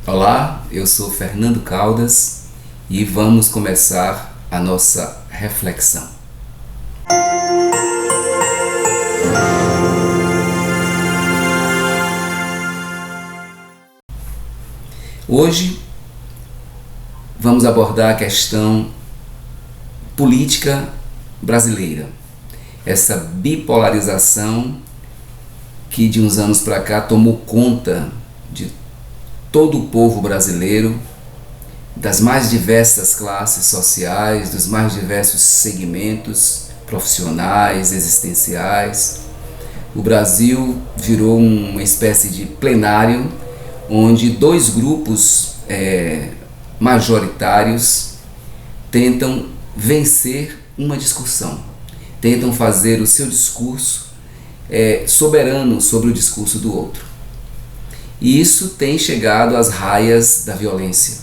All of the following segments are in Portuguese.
Olá, eu sou Fernando Caldas e vamos começar a nossa reflexão. Hoje vamos abordar a questão política brasileira, essa bipolarização que de uns anos para cá tomou conta de todo o povo brasileiro, das mais diversas classes sociais, dos mais diversos segmentos profissionais, existenciais. O Brasil virou uma espécie de plenário onde dois grupos majoritários tentam vencer uma discussão, tentam fazer o seu discurso soberano sobre o discurso do outro. E isso tem chegado às raias da violência,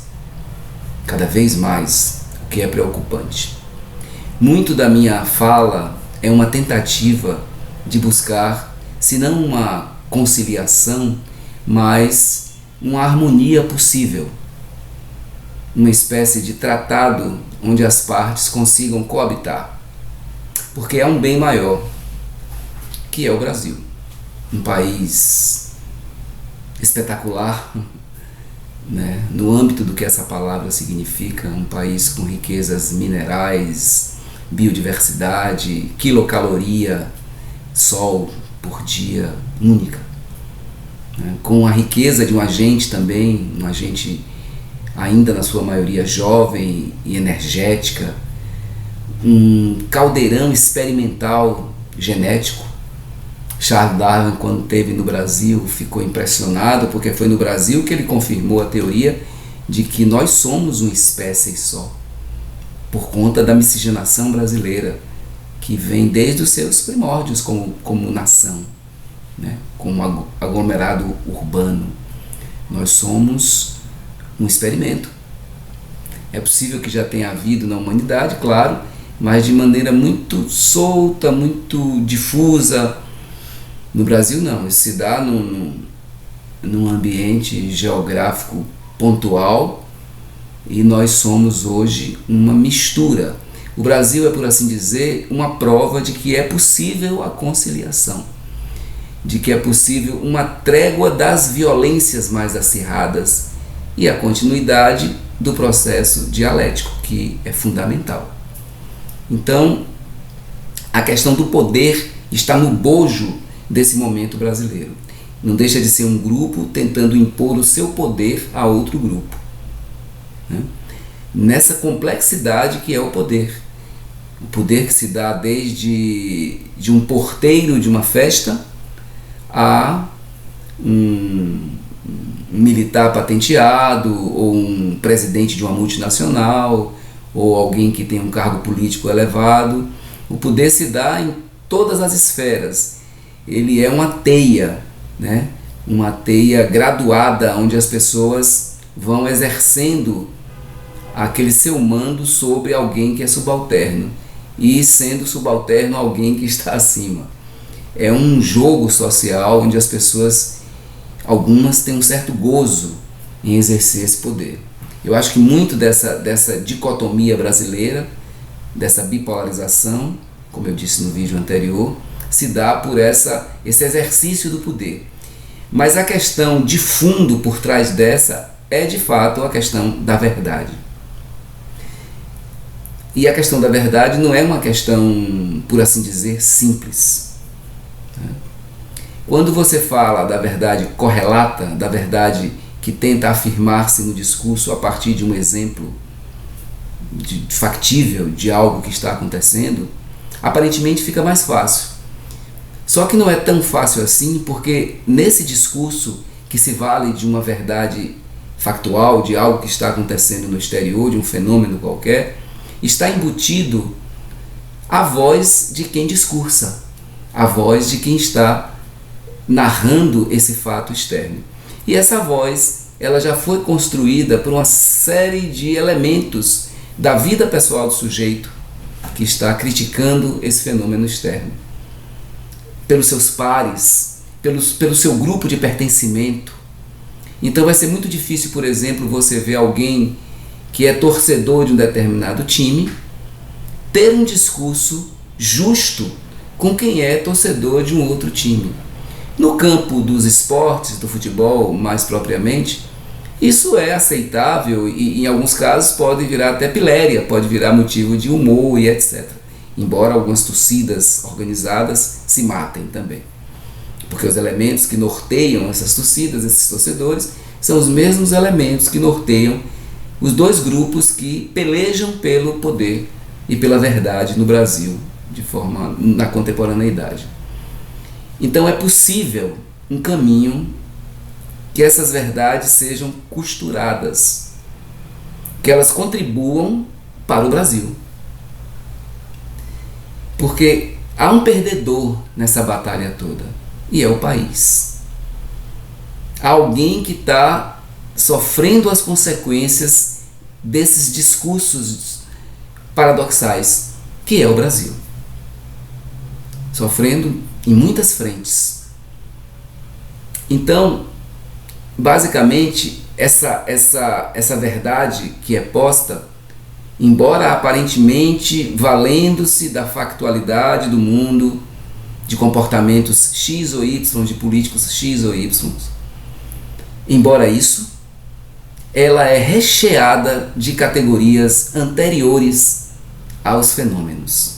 cada vez mais, o que é preocupante. Muito da minha fala é uma tentativa de buscar, se não uma conciliação, mas uma harmonia possível, uma espécie de tratado onde as partes consigam coabitar, porque é um bem maior, que é o Brasil, um país espetacular, né? No âmbito do que essa palavra significa, um país com riquezas minerais, biodiversidade, quilocaloria, sol por dia única, né? Com a riqueza de um agente também, um agente ainda na sua maioria jovem e energética, um caldeirão experimental genético. Charles Darwin, quando esteve no Brasil, ficou impressionado porque foi no Brasil que ele confirmou a teoria de que nós somos uma espécie só, por conta da miscigenação brasileira, que vem desde os seus primórdios como nação, né? Como aglomerado urbano. Nós somos um experimento. É possível que já tenha havido na humanidade, claro, mas de maneira muito solta, muito difusa. No Brasil não, isso se dá num ambiente geográfico pontual e nós somos hoje uma mistura. O Brasil é, por assim dizer, uma prova de que é possível a conciliação, de que é possível uma trégua das violências mais acirradas e a continuidade do processo dialético, que é fundamental. Então, a questão do poder está no bojo desse momento brasileiro. Não deixa de ser um grupo tentando impor o seu poder a outro grupo, né? Nessa complexidade que é o poder que se dá desde de um porteiro de uma festa a um militar patenteado, ou um presidente de uma multinacional, ou alguém que tem um cargo político elevado. O poder se dá em todas as esferas. Ele é uma teia, né? Uma teia graduada, onde as pessoas vão exercendo aquele seu mando sobre alguém que é subalterno e sendo subalterno alguém que está acima. É um jogo social onde as pessoas, algumas têm um certo gozo em exercer esse poder. Eu acho que muito dessa dicotomia brasileira, dessa bipolarização, como eu disse no vídeo anterior, se dá por esse exercício do poder. Mas a questão de fundo por trás dessa é de fato a questão da verdade. E a questão da verdade não é uma questão, por assim dizer, simples. Quando você fala da verdade correlata, da verdade que tenta afirmar-se no discurso a partir de um exemplo factível de algo que está acontecendo, aparentemente fica mais fácil. Só que não é tão fácil assim, porque nesse discurso que se vale de uma verdade factual, de algo que está acontecendo no exterior, de um fenômeno qualquer, está embutido a voz de quem discursa, a voz de quem está narrando esse fato externo. E essa voz, ela já foi construída por uma série de elementos da vida pessoal do sujeito que está criticando esse fenômeno externo. Pelos seus pares, pelo seu grupo de pertencimento, Então vai ser muito difícil, por exemplo, você ver alguém que é torcedor de um determinado time ter um discurso justo com quem é torcedor de um outro time. No campo dos esportes, do futebol mais propriamente, isso é aceitável e em alguns casos pode virar até piléria, pode virar motivo de humor e etc. Embora algumas torcidas organizadas se matem também. Porque os elementos que norteiam essas torcidas, esses torcedores, são os mesmos elementos que norteiam os dois grupos que pelejam pelo poder e pela verdade no Brasil, na contemporaneidade. Então é possível um caminho que essas verdades sejam costuradas, que elas contribuam para o Brasil. Porque há um perdedor nessa batalha toda, e é o país. Há alguém que está sofrendo as consequências desses discursos paradoxais, que é o Brasil. Sofrendo em muitas frentes. Então, basicamente, essa verdade que é posta, embora aparentemente valendo-se da factualidade do mundo, de comportamentos X ou Y, de políticos X ou Y, embora isso, ela é recheada de categorias anteriores aos fenômenos.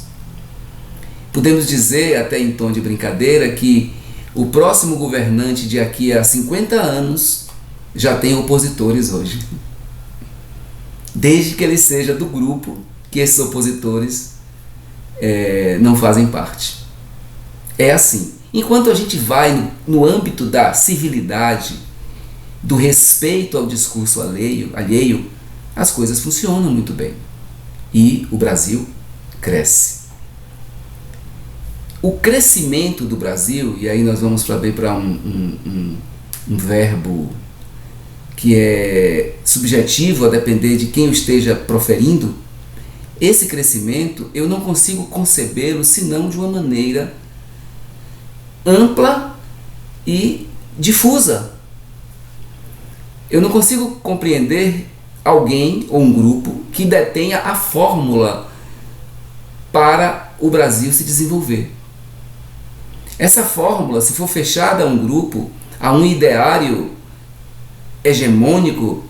Podemos dizer, até em tom de brincadeira, que o próximo governante de aqui a 50 anos já tem opositores hoje. Desde que ele seja do grupo que esses opositores não fazem parte. É assim. Enquanto a gente vai no âmbito da civilidade, do respeito ao discurso alheio, as coisas funcionam muito bem. E o Brasil cresce. O crescimento do Brasil, e aí nós vamos para um verbo que é subjetivo a depender de quem o esteja proferindo, esse crescimento eu não consigo concebê-lo senão de uma maneira ampla e difusa. Eu não consigo compreender alguém ou um grupo que detenha a fórmula para o Brasil se desenvolver. Essa fórmula, se for fechada a um grupo, a um ideário hegemônico,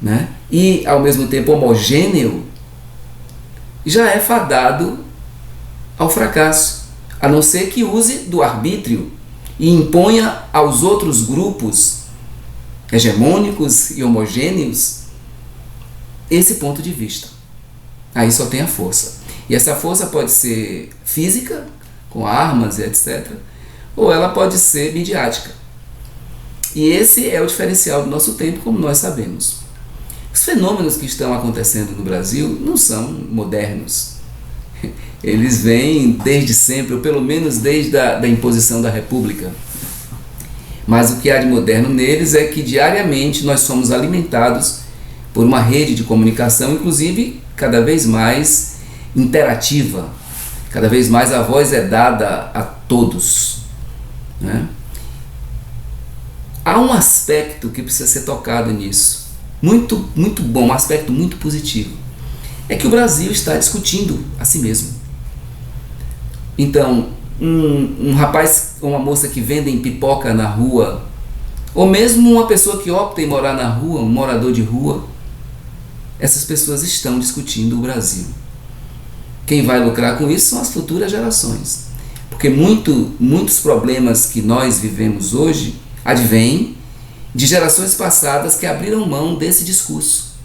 né, e ao mesmo tempo homogêneo, já é fadado ao fracasso, a não ser que use do arbítrio e imponha aos outros grupos hegemônicos e homogêneos esse ponto de vista. Aí só tem a força. E essa força pode ser física, com armas e etc., ou ela pode ser midiática. E esse é o diferencial do nosso tempo, como nós sabemos. Os fenômenos que estão acontecendo no Brasil não são modernos. Eles vêm desde sempre, ou pelo menos desde a imposição da República. Mas o que há de moderno neles é que diariamente nós somos alimentados por uma rede de comunicação, inclusive cada vez mais interativa. Cada vez mais a voz é dada a todos, né? Há um aspecto que precisa ser tocado nisso, muito bom, um aspecto muito positivo. É que o Brasil está discutindo a si mesmo. Então, um rapaz ou uma moça que vendem pipoca na rua, ou mesmo uma pessoa que opta em morar na rua, um morador de rua, essas pessoas estão discutindo o Brasil. Quem vai lucrar com isso são as futuras gerações. Porque muitos problemas que nós vivemos hoje advêm de gerações passadas que abriram mão desse discurso,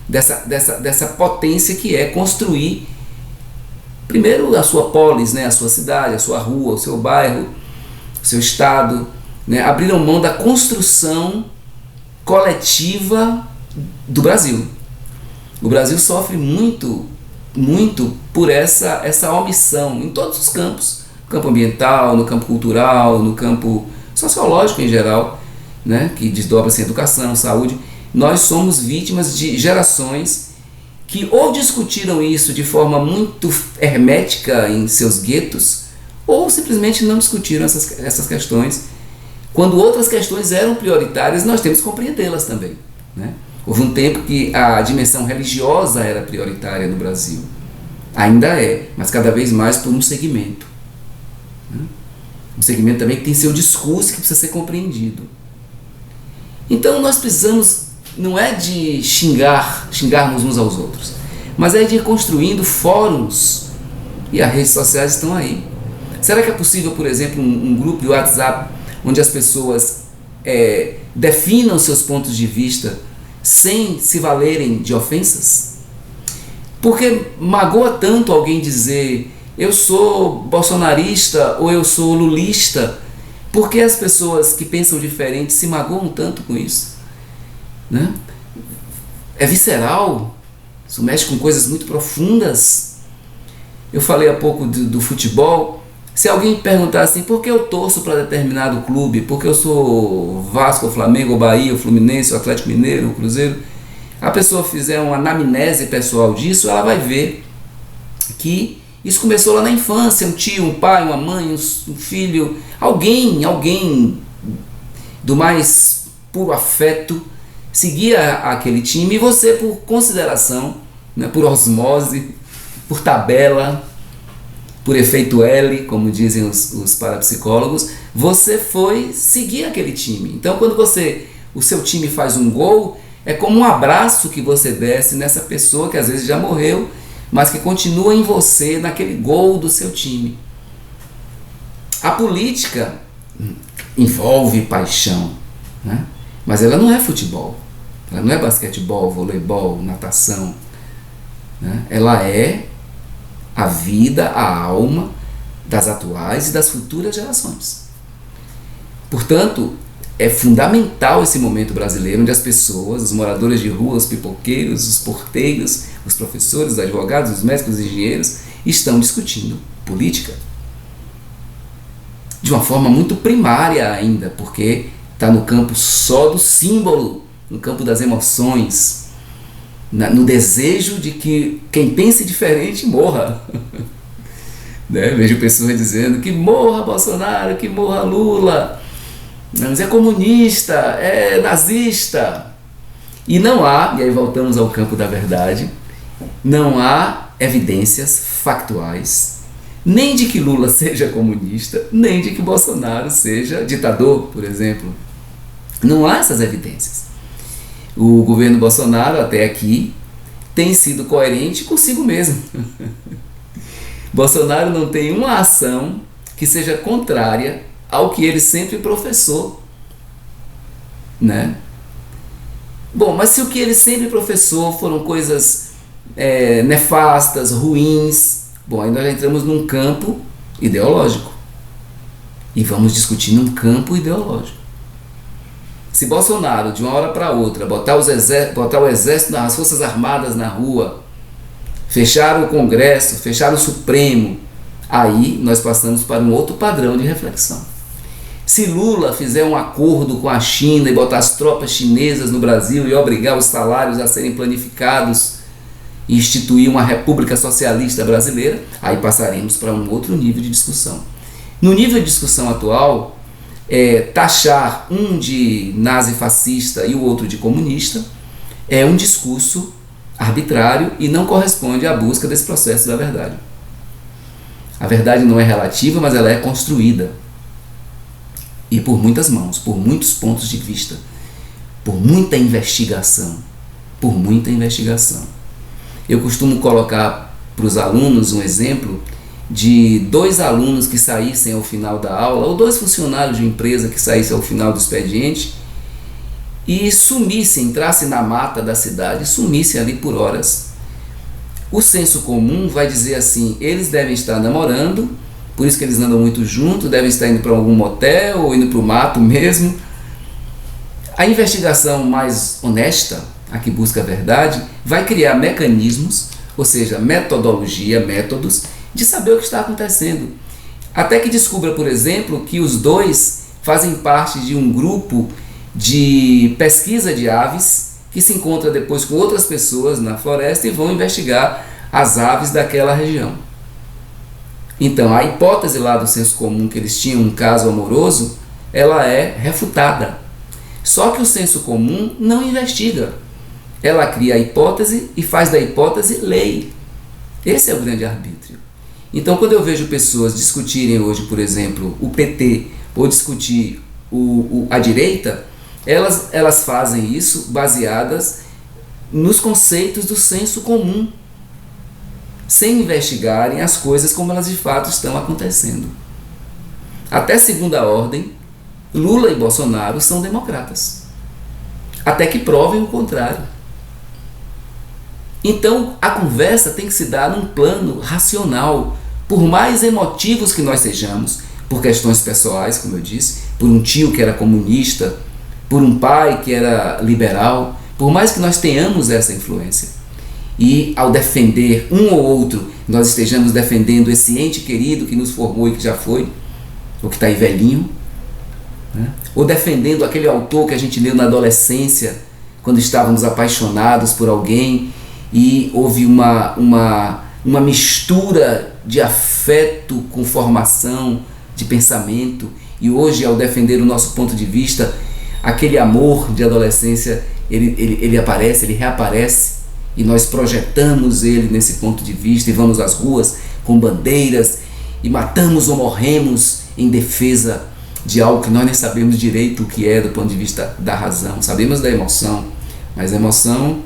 dessa potência que é construir primeiro a sua polis, né, a sua cidade, a sua rua, o seu bairro, o seu estado, né, abriram mão da construção coletiva do Brasil. O Brasil sofre muito por essa omissão em todos os campos, no campo ambiental, no campo cultural, no campo sociológico em geral, né, que desdobra-se em educação, saúde. Nós somos vítimas de gerações que ou discutiram isso de forma muito hermética em seus guetos, ou simplesmente não discutiram essas questões Quando outras questões eram prioritárias, nós temos que compreendê-las também, né? Houve um tempo que a dimensão religiosa era prioritária no Brasil. Ainda é, mas cada vez mais por um segmento. Né? Um segmento também que tem seu discurso que precisa ser compreendido. Então nós precisamos, não é de xingarmos uns aos outros, mas é de ir construindo fóruns, e as redes sociais estão aí. Será que é possível, por exemplo, um grupo de WhatsApp onde as pessoas definam seus pontos de vista sem se valerem de ofensas? Porque magoa tanto alguém dizer eu sou bolsonarista ou eu sou lulista. Por que as pessoas que pensam diferente se magoam tanto com isso? Né? É visceral, isso mexe com coisas muito profundas. Eu falei há pouco do futebol. Se alguém perguntar assim, por que eu torço para determinado clube? Porque eu sou Vasco, Flamengo, Bahia, Fluminense, Atlético Mineiro, Cruzeiro. A pessoa fizer uma anamnese pessoal disso, ela vai ver que isso começou lá na infância, um tio, um pai, uma mãe, um filho, alguém do mais puro afeto seguia aquele time, e você, por consideração, né, por osmose, por tabela, por efeito L, como dizem os parapsicólogos, você foi seguir aquele time. Então, quando o seu time faz um gol, é como um abraço que você desce nessa pessoa que às vezes já morreu, mas que continua em você, naquele gol do seu time. A política envolve paixão, né? Mas ela não é futebol, ela não é basquetebol, voleibol, natação, né? Ela é a vida, a alma das atuais e das futuras gerações. Portanto, é fundamental esse momento brasileiro onde as pessoas, os moradores de rua, os pipoqueiros, os porteiros, os professores, os advogados, os médicos, os engenheiros estão discutindo política de uma forma muito primária ainda, porque está no campo só do símbolo, no campo das emoções, no desejo de que quem pense diferente morra. Né? Vejo pessoas dizendo que morra Bolsonaro, que morra Lula, mas é comunista, é nazista. E não há, e aí voltamos ao campo da verdade, não há evidências factuais, nem de que Lula seja comunista, nem de que Bolsonaro seja ditador, por exemplo. Não há essas evidências. O governo Bolsonaro, até aqui, tem sido coerente consigo mesmo. Bolsonaro não tem uma ação que seja contrária ao que ele sempre professou, né? Bom, mas se o que ele sempre professou foram coisas nefastas, ruins, bom, aí nós já entramos num campo ideológico e vamos discutir num campo ideológico. Se Bolsonaro, de uma hora para outra, botar o exército, as forças armadas na rua, fechar o Congresso, fechar o Supremo, aí nós passamos para um outro padrão de reflexão. Se Lula fizer um acordo com a China e botar as tropas chinesas no Brasil e obrigar os salários a serem planificados e instituir uma república socialista brasileira, aí passaremos para um outro nível de discussão. No nível de discussão atual, taxar um de nazi-fascista e o outro de comunista é um discurso arbitrário e não corresponde à busca desse processo da verdade. A verdade não é relativa, mas ela é construída. E por muitas mãos, por muitos pontos de vista, por muita investigação, por muita investigação. Eu costumo colocar para os alunos um exemplo de 2 alunos que saíssem ao final da aula, ou 2 funcionários de empresa que saíssem ao final do expediente e sumissem, entrassem na mata da cidade e sumissem ali por horas. O senso comum vai dizer assim, eles devem estar namorando, por isso que eles andam muito juntos, devem estar indo para algum motel ou indo para o mato mesmo. A investigação mais honesta, a que busca a verdade, vai criar mecanismos, ou seja, metodologia, métodos, de saber o que está acontecendo. Até que descubra, por exemplo, que os 2 fazem parte de um grupo de pesquisa de aves que se encontra depois com outras pessoas na floresta e vão investigar as aves daquela região. Então, a hipótese lá do senso comum que eles tinham um caso amoroso ela é refutada. Só que o senso comum não investiga. Ela cria a hipótese e faz da hipótese lei. Esse é o grande arbítrio. Então, quando eu vejo pessoas discutirem hoje, por exemplo, o PT, ou discutir a direita, elas fazem isso baseadas nos conceitos do senso comum, sem investigarem as coisas como elas de fato estão acontecendo. Até segunda ordem, Lula e Bolsonaro são democratas, até que provem o contrário. Então a conversa tem que se dar num plano racional, por mais emotivos que nós sejamos, por questões pessoais, como eu disse, por um tio que era comunista, por um pai que era liberal, por mais que nós tenhamos essa influência. E ao defender um ou outro, nós estejamos defendendo esse ente querido que nos formou e que já foi, ou que está aí velhinho, né? Ou defendendo aquele autor que a gente leu na adolescência, quando estávamos apaixonados por alguém e houve uma mistura de afeto com formação de pensamento, e hoje, ao defender o nosso ponto de vista, aquele amor de adolescência, ele aparece, ele reaparece, e nós projetamos ele nesse ponto de vista e vamos às ruas com bandeiras e matamos ou morremos em defesa de algo que nós nem sabemos direito o que é do ponto de vista da razão. Sabemos da emoção, mas a emoção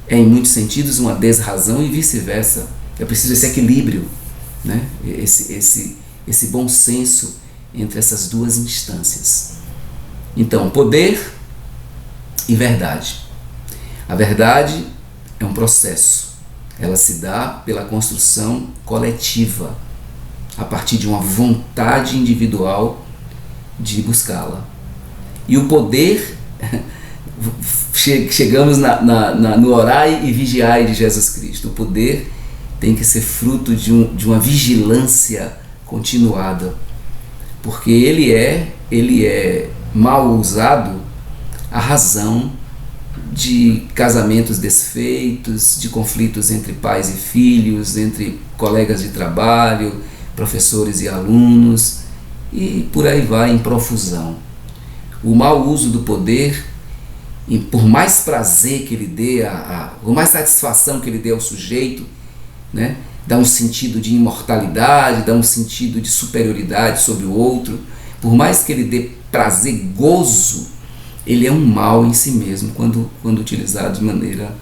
é em muitos sentidos uma desrazão e vice-versa. É preciso esse equilíbrio, né? esse bom senso entre essas duas instâncias. Então, poder e verdade. A verdade é um processo. Ela se dá pela construção coletiva, a partir de uma vontade individual de buscá-la. E o poder, chegamos no orai e vigiai de Jesus Cristo. O poder tem que ser fruto de uma vigilância continuada, porque ele é mal usado a razão de casamentos desfeitos, de conflitos entre pais e filhos, entre colegas de trabalho, professores e alunos, e por aí vai em profusão. O mau uso do poder, e por mais prazer que ele dê, por mais satisfação que ele dê ao sujeito, né, dá um sentido de imortalidade, dá um sentido de superioridade sobre o outro, por mais que ele dê prazer, gozo, ele é um mal em si mesmo quando utilizado de maneira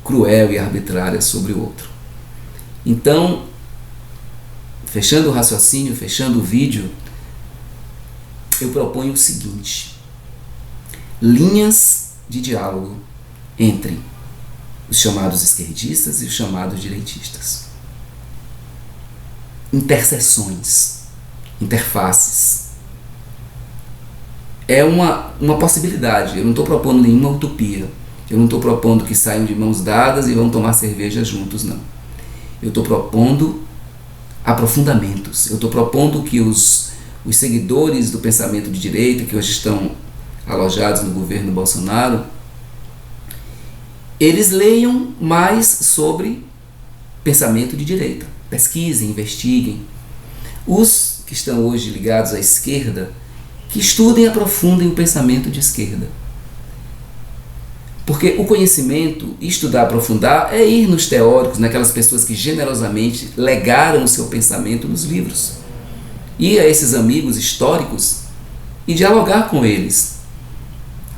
cruel e arbitrária sobre o outro. Então, fechando o raciocínio, fechando o vídeo, eu proponho o seguinte: linhas de diálogo entre os chamados esquerdistas e os chamados direitistas. Interseções, interfaces. É uma possibilidade. Eu não estou propondo nenhuma utopia. Eu não estou propondo que saiam de mãos dadas e vão tomar cerveja juntos, não. Eu estou propondo aprofundamentos. Eu estou propondo que os seguidores do pensamento de direita, que hoje estão alojados no governo Bolsonaro, eles leiam mais sobre pensamento de direita. Pesquisem, investiguem. Os que estão hoje ligados à esquerda, que estudem e aprofundem o pensamento de esquerda. Porque o conhecimento, estudar, aprofundar, é ir nos teóricos, naquelas pessoas que generosamente legaram o seu pensamento nos livros. Ir a esses amigos históricos e dialogar com eles.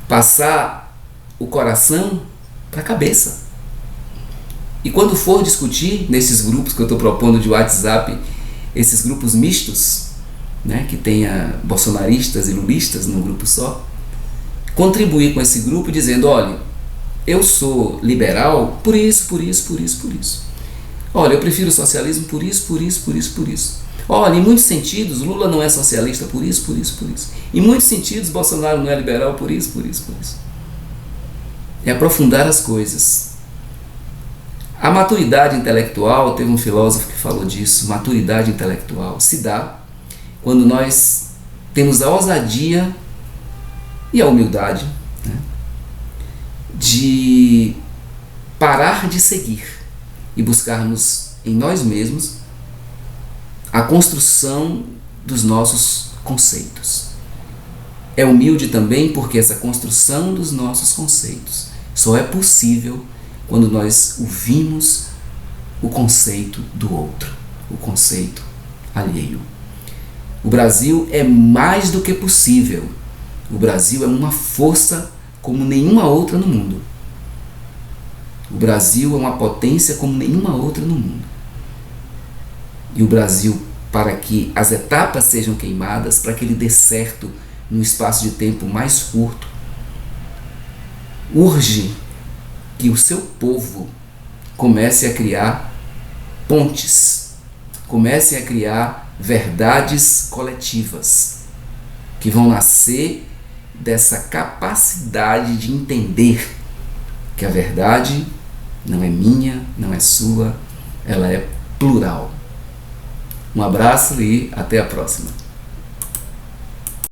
Passar o coração para a cabeça. E quando for discutir nesses grupos que eu estou propondo de WhatsApp, esses grupos mistos, né, que tenha bolsonaristas e lulistas num grupo só, contribuir com esse grupo dizendo: olha, eu sou liberal por isso, por isso, por isso, por isso. Olha, eu prefiro o socialismo por isso, por isso, por isso, por isso. Olha, em muitos sentidos Lula não é socialista por isso, por isso, por isso. Em muitos sentidos Bolsonaro não é liberal por isso, por isso, por isso. É aprofundar as coisas. A maturidade intelectual, teve um filósofo que falou disso, maturidade intelectual se dá quando nós temos a ousadia e a humildade, né, de parar de seguir e buscarmos em nós mesmos a construção dos nossos conceitos. É humilde também porque essa construção dos nossos conceitos só é possível quando nós ouvimos o conceito do outro, o conceito alheio. O Brasil é mais do que possível. O Brasil é uma força como nenhuma outra no mundo. O Brasil é uma potência como nenhuma outra no mundo. E o Brasil, para que as etapas sejam queimadas, para que ele dê certo num espaço de tempo mais curto, urge que o seu povo comece a criar pontes, comece a criar verdades coletivas que vão nascer dessa capacidade de entender que a verdade não é minha, não é sua, ela é plural. Um abraço e até a próxima.